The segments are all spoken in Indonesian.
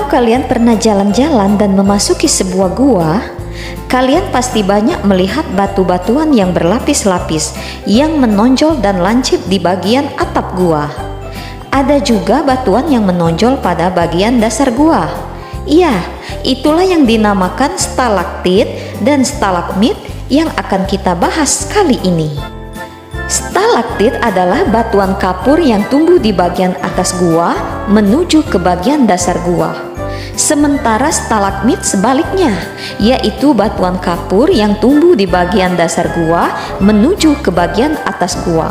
Kalau kalian pernah jalan-jalan dan memasuki sebuah gua, kalian pasti banyak melihat batu-batuan yang berlapis-lapis yang menonjol dan lancip di bagian atap gua. Ada juga batuan yang menonjol pada bagian dasar gua. Iya, itulah yang dinamakan stalaktit dan stalagmit yang akan kita bahas kali ini. Stalaktit adalah batuan kapur yang tumbuh di bagian atas gua menuju ke bagian dasar gua. Sementara stalagmit sebaliknya, yaitu batuan kapur yang tumbuh di bagian dasar gua menuju ke bagian atas gua.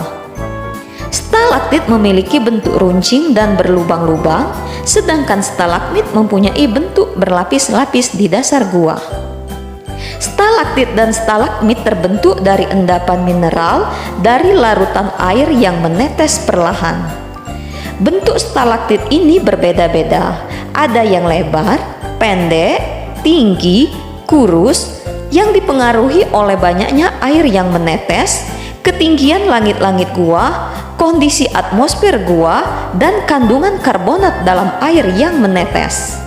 Stalaktit memiliki bentuk runcing dan berlubang-lubang, sedangkan stalagmit mempunyai bentuk berlapis-lapis di dasar gua. Stalaktit dan stalagmit terbentuk dari endapan mineral dari larutan air yang menetes perlahan. Bentuk stalaktit ini berbeda-beda. Ada yang lebar, pendek, tinggi, kurus, yang dipengaruhi oleh banyaknya air yang menetes, ketinggian langit-langit gua, kondisi atmosfer gua, dan kandungan karbonat dalam air yang menetes.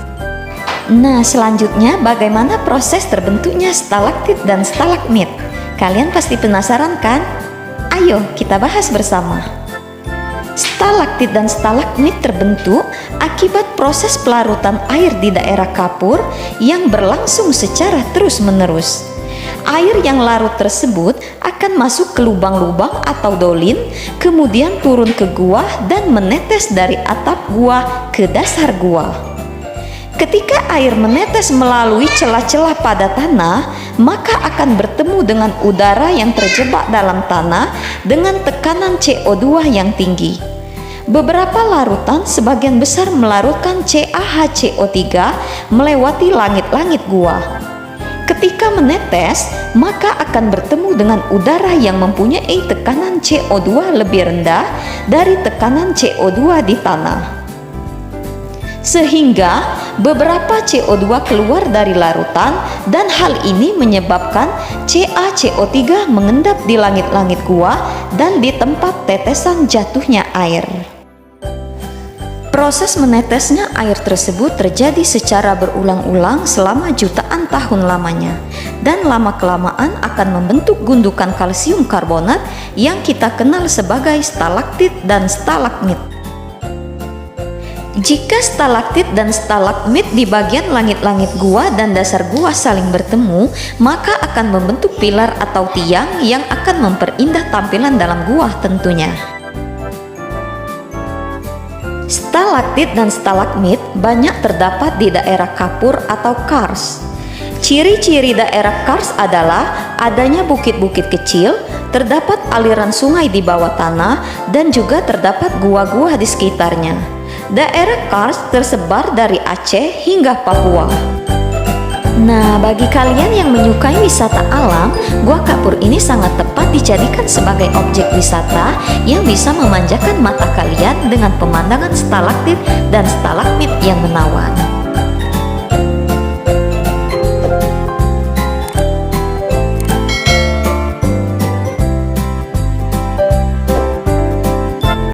Nah, selanjutnya bagaimana proses terbentuknya stalaktit dan stalagmit? Kalian pasti penasaran kan? Ayo kita bahas bersama. Stalaktit dan stalagmit terbentuk akibat proses pelarutan air di daerah kapur yang berlangsung secara terus-menerus. Air yang larut tersebut akan masuk ke lubang-lubang atau dolin, kemudian turun ke gua dan menetes dari atap gua ke dasar gua. Ketika air menetes melalui celah-celah pada tanah, maka akan bertemu dengan udara yang terjebak dalam tanah dengan tekanan CO2 yang tinggi. Beberapa larutan sebagian besar melarutkan CaHCO3 melewati langit-langit gua. Ketika menetes, maka akan bertemu dengan udara yang mempunyai tekanan CO2 lebih rendah dari tekanan CO2 di tanah. Sehingga beberapa CO2 keluar dari larutan dan hal ini menyebabkan CaCO3 mengendap di langit-langit gua dan di tempat tetesan jatuhnya air. Proses menetesnya air tersebut terjadi secara berulang-ulang selama jutaan tahun lamanya dan lama-kelamaan akan membentuk gundukan kalsium karbonat yang kita kenal sebagai stalaktit dan stalagmit. Jika stalaktit dan stalagmit di bagian langit-langit gua dan dasar gua saling bertemu, maka akan membentuk pilar atau tiang yang akan memperindah tampilan dalam gua tentunya. Stalaktit dan stalagmit banyak terdapat di daerah kapur atau kars. Ciri-ciri daerah kars adalah adanya bukit-bukit kecil, terdapat aliran sungai di bawah tanah, dan juga terdapat gua-gua di sekitarnya. Daerah kars tersebar dari Aceh hingga Papua. Nah, bagi kalian yang menyukai wisata alam, Gua Kapur ini sangat tepat dijadikan sebagai objek wisata yang bisa memanjakan mata kalian dengan pemandangan stalaktit dan stalagmit yang menawan.